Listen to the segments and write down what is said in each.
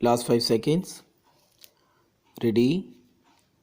Last 5 seconds. Ready?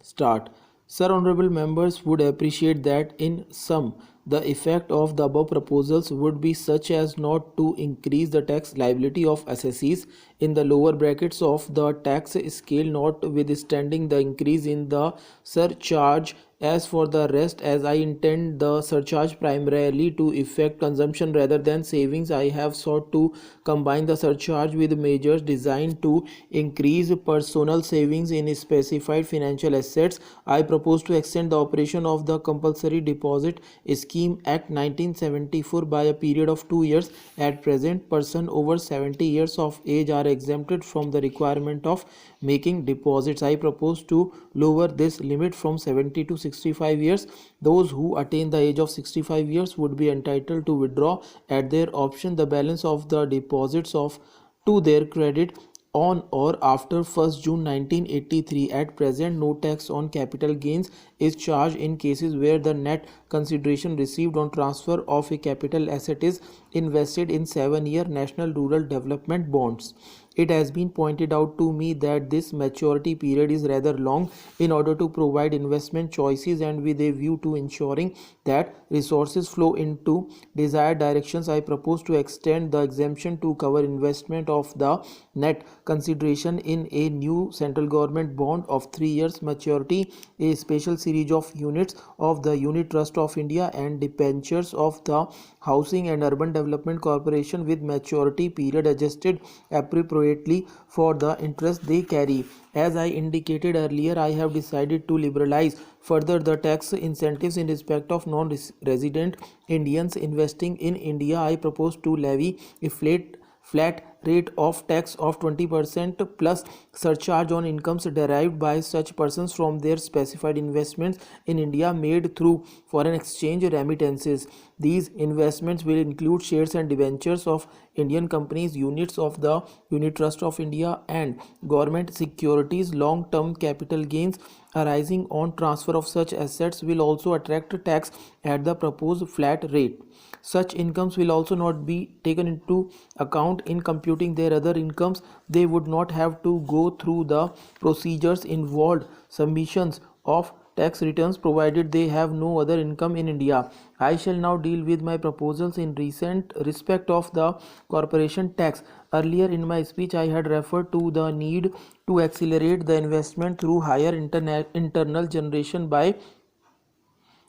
Start. Sir, honorable members would appreciate that in sum, the effect of the above proposals would be such as not to increase the tax liability of assessees in the lower brackets of the tax scale, notwithstanding the increase in the surcharge. As for the rest, as I intend the surcharge primarily to effect consumption rather than savings, I have sought to combine the surcharge with measures designed to increase personal savings in specified financial assets. I propose to extend the operation of the Compulsory Deposit Scheme Act 1974 by a period of 2 years. At present, persons over 70 years of age are exempted from the requirement of making deposits. I propose to lower this limit from 70 to 65 years. Those who attain the age of 65 years would be entitled to withdraw at their option the balance of the deposits of to their credit on or after 1st June 1983. At present, no tax on capital gains is charged in cases where the net consideration received on transfer of a capital asset is invested in 7-year National Rural Development bonds. It has been pointed out to me that this maturity period is rather long in order to provide investment choices, and with a view to ensuring that resources flow into desired directions, I propose to extend the exemption to cover investment of the net consideration in a new central government bond of 3 years maturity, a special series of units of the Unit Trust of India, and debentures of the Housing and Urban Development Corporation with maturity period adjusted appropriately for the interest they carry. As I indicated earlier, I have decided to liberalize further the tax incentives in respect of non-resident Indians investing in India. I propose to levy a flat rate of tax of 20% plus surcharge on incomes derived by such persons from their specified investments in India made through foreign exchange remittances. These investments will include shares and debentures of Indian companies, units of the Unit Trust of India, and government securities. Long-term capital gains arising on transfer of such assets will also attract tax at the proposed flat rate. Such incomes will also not be taken into account in computing their other incomes. They would not have to go through the procedures involved submissions of tax returns provided they have no other income in India. I shall now deal with my proposals in recent respect of the corporation tax. Earlier in my speech, I had referred to the need to accelerate the investment through higher internal generation by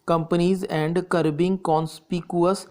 companies and curbing conspicuous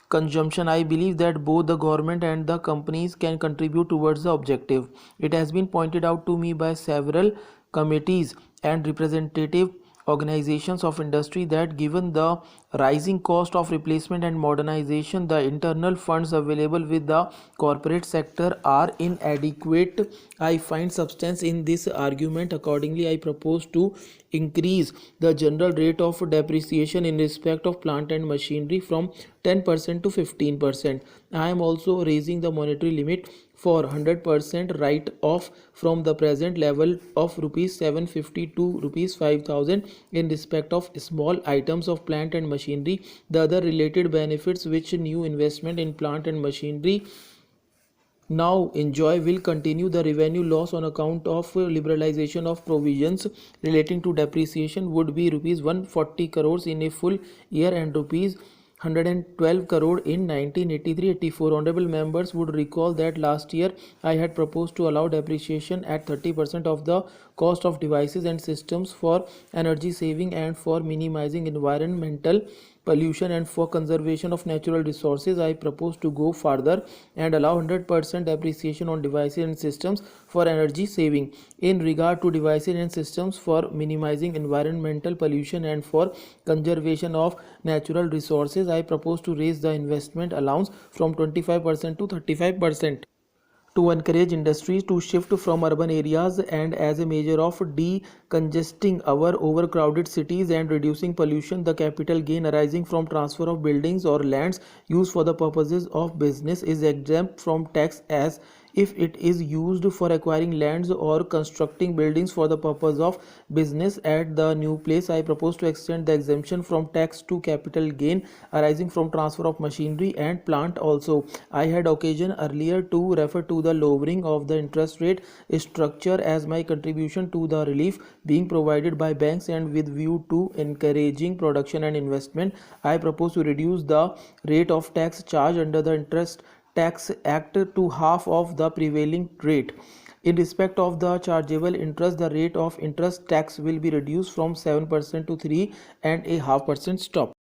consumption. I believe that both the government and the companies can contribute towards the objective. It has been pointed out to me by several committees and representative organizations of industry that given the rising cost of replacement and modernization, the internal funds available with the corporate sector are inadequate. I find substance in this argument. Accordingly, I propose to increase the general rate of depreciation in respect of plant and machinery from 10% to 15%. I am also raising the monetary limit for 100% write off from the present level of rupees 750 to rupees 5000 in respect of small items of plant and machinery. The other related benefits which new investment in plant and machinery now enjoy will continue. The revenue loss on account of liberalization of provisions relating to depreciation would be rupees 140 crores in a full year and rupees 112 crore in 1983-84. Honorable members would recall that last year I had proposed to allow depreciation at 30% of the cost of devices and systems for energy saving and for minimizing environmental pollution and for conservation of natural resources. I propose to go further and allow 100% depreciation on devices and systems for energy saving. In regard to devices and systems for minimizing environmental pollution and for conservation of natural resources, I propose to raise the investment allowance from 25% to 35% to encourage industries to shift from urban areas and as a measure of decongesting our overcrowded cities and reducing pollution. The capital gain arising from transfer of buildings or lands used for the purposes of business is exempt from tax as if it is used for acquiring lands or constructing buildings for the purpose of business at the new place. I propose to extend the exemption from tax to capital gain arising from transfer of machinery and plant also. I had occasion earlier to refer to the lowering of the interest rate structure as my contribution to the relief being provided by banks, and with view to encouraging production and investment, I propose to reduce the rate of tax charged under the Interest Tax Act to half of the prevailing rate. In respect of the chargeable interest, the rate of interest tax will be reduced from 7% to 3.5%. Stop.